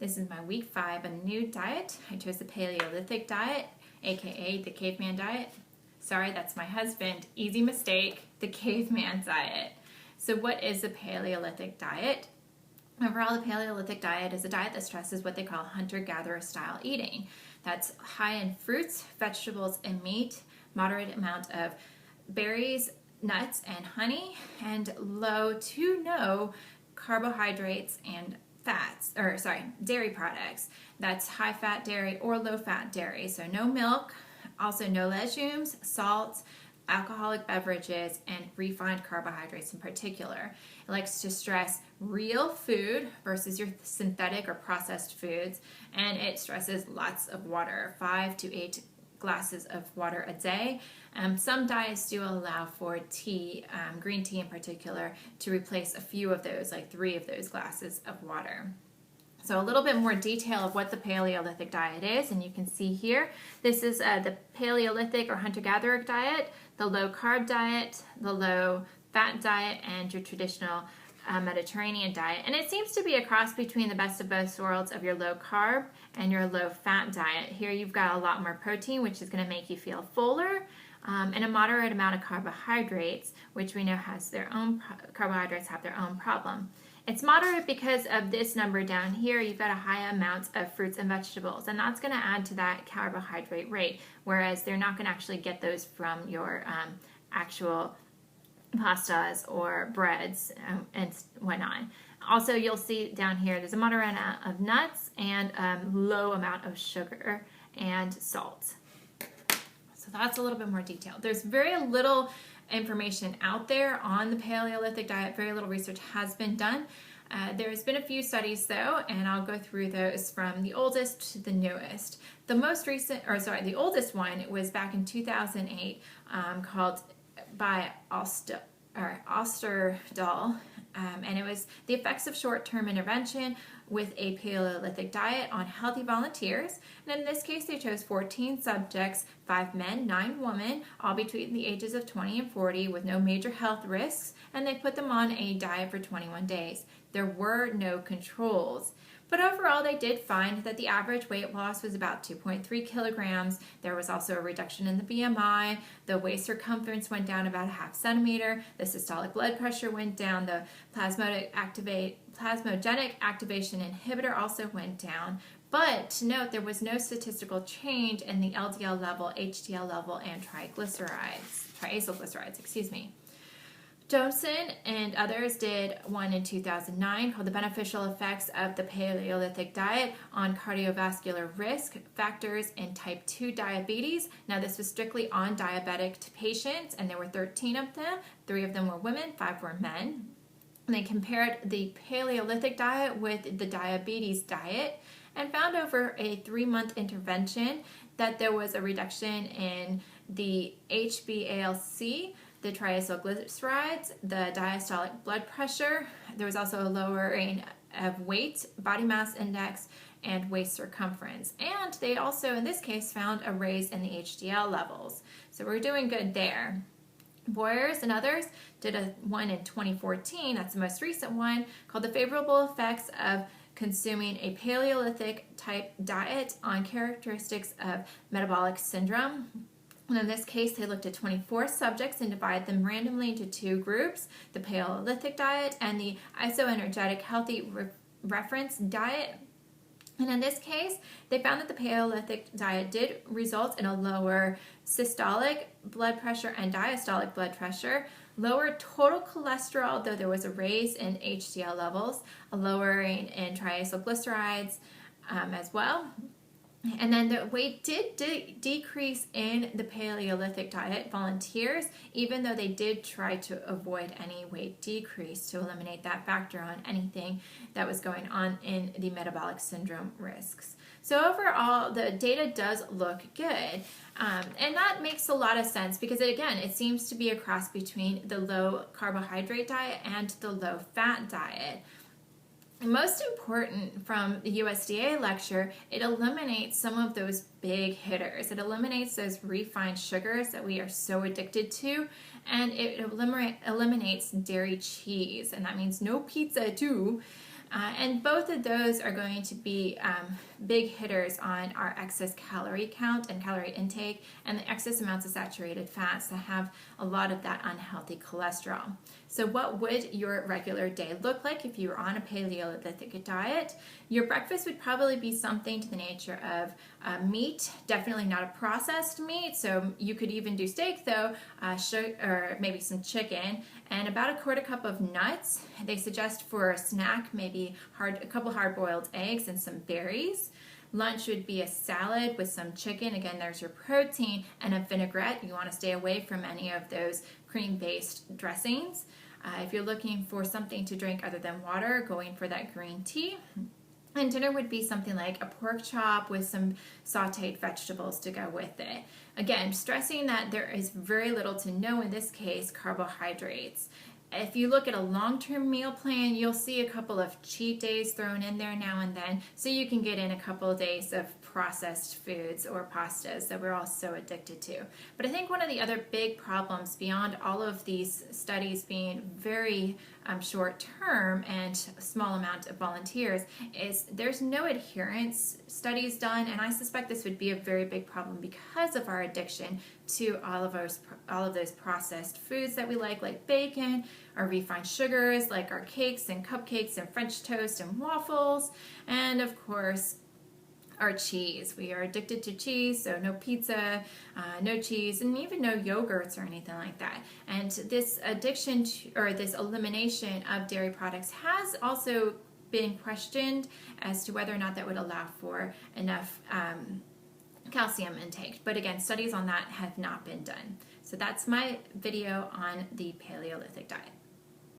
This is my week 5, a new diet. I chose the Paleolithic diet, aka the caveman diet. Sorry, that's my husband. Easy mistake, the caveman diet. So what is the Paleolithic diet? Overall, the Paleolithic diet is a diet that stresses what they call hunter-gatherer style eating. That's high in fruits, vegetables, and meat, moderate amount of berries, nuts, and honey, and low to no carbohydrates and dairy products. That's high-fat dairy or low-fat dairy. So no milk, also no legumes, salts, alcoholic beverages, and refined carbohydrates in particular. It likes to stress real food versus your synthetic or processed foods, and it stresses lots of water, 5 to 8 glasses of water a day. Some diets do allow for tea, green tea in particular, to replace a few of those, like 3 of those glasses of water. So a little bit more detail of what the Paleolithic diet is, and you can see here, this is the Paleolithic or hunter-gatherer diet, the low-carb diet, the low-fat diet, and your traditional Mediterranean diet. And it seems to be a cross between the best of both worlds of your low-carb and your low-fat diet. Here you've got a lot more protein, which is going to make you feel fuller, and a moderate amount of carbohydrates, which we know has their own, carbohydrates have their own problem. It's moderate because of this number down here. You've got a high amount of fruits and vegetables, and that's going to add to that carbohydrate rate, whereas they're not going to actually get those from your actual pastas or breads and whatnot. Also, you'll see down here there's a moderate amount of nuts and low amount of sugar and salt. So that's a little bit more detailed. There's very little information out there on the Paleolithic diet. Very little research has been done. There's been a few studies though, and I'll go through those from the oldest to the newest. The the oldest one was back in 2008, called by Osterdahl, and it was the effects of short-term intervention with a Paleolithic diet on healthy volunteers. And in this case, they chose 14 subjects, 5 men, 9 women, all between the ages of 20 and 40 with no major health risks, and they put them on a diet for 21 days. There were no controls. But overall, they did find that the average weight loss was about 2.3 kilograms. There was also a reduction in the BMI. The waist circumference went down about 0.5 centimeter. The systolic blood pressure went down. The plasmogenic activation inhibitor also went down. But to note, there was no statistical change in the LDL level, HDL level, and triacyl glycerides. Johnson and others did one in 2009 called The Beneficial Effects of the Paleolithic Diet on Cardiovascular Risk Factors in Type 2 Diabetes. Now, this was strictly on diabetic patients, and there were 13 of them. 3 of them were women, 5 were men. And they compared the Paleolithic diet with the diabetes diet and found over a 3-month intervention that there was a reduction in the HbA1c, the triacyl glycerides, the diastolic blood pressure. There was also a lowering of weight, body mass index, and waist circumference. And they also, in this case, found a raise in the HDL levels. So we're doing good there. Boyers and others did one in 2014, that's the most recent one, called The Favorable Effects of Consuming a Paleolithic Type Diet on Characteristics of Metabolic Syndrome. And in this case, they looked at 24 subjects and divided them randomly into 2 groups, the Paleolithic diet and the isoenergetic healthy reference diet. And in this case, they found that the Paleolithic diet did result in a lower systolic blood pressure and diastolic blood pressure, lower total cholesterol, though there was a raise in HDL levels, a lowering in triacyl glycerides as well. And then the weight did decrease in the Paleolithic diet volunteers, even though they did try to avoid any weight decrease to eliminate that factor on anything that was going on in the metabolic syndrome risks. So overall, the data does look good. And that makes a lot of sense because, again, it seems to be a cross between the low carbohydrate diet and the low fat diet. Most important from the USDA lecture, it eliminates some of those big hitters. It eliminates those refined sugars that we are so addicted to, and it eliminates dairy cheese, and that means no pizza too. And both of those are going to be big hitters on our excess calorie count and calorie intake and the excess amounts of saturated fats that have a lot of that unhealthy cholesterol. So what would your regular day look like if you were on a Paleolithic diet? Your breakfast would probably be something to the nature of meat, definitely not a processed meat, so you could even do steak though, or maybe some chicken, and about a quarter cup of nuts. They suggest for a snack maybe a couple hard-boiled eggs and some berries. Lunch would be a salad with some chicken. Again, there's your protein, and a vinaigrette. You want to stay away from any of those cream-based dressings. If you're looking for something to drink other than water, going for that green tea. And dinner would be something like a pork chop with some sauteed vegetables to go with it. Again, stressing that there is very little to no, in this case, carbohydrates. If you look at a long-term meal plan, you'll see a couple of cheat days thrown in there now and then, so you can get in a couple of days of processed foods or pastas that we're all so addicted to. But I think one of the other big problems beyond all of these studies being very short-term and small amount of volunteers is there's no adherence studies done, and I suspect this would be a very big problem because of our addiction to all of those processed foods that we like bacon, our refined sugars, like our cakes and cupcakes and French toast and waffles, and of course our cheese. We are addicted to cheese, so no pizza, no cheese, and even no yogurts or anything like that. And this addiction or this elimination of dairy products has also been questioned as to whether or not that would allow for enough calcium intake. But again, studies on that have not been done. So that's my video on the Paleolithic diet.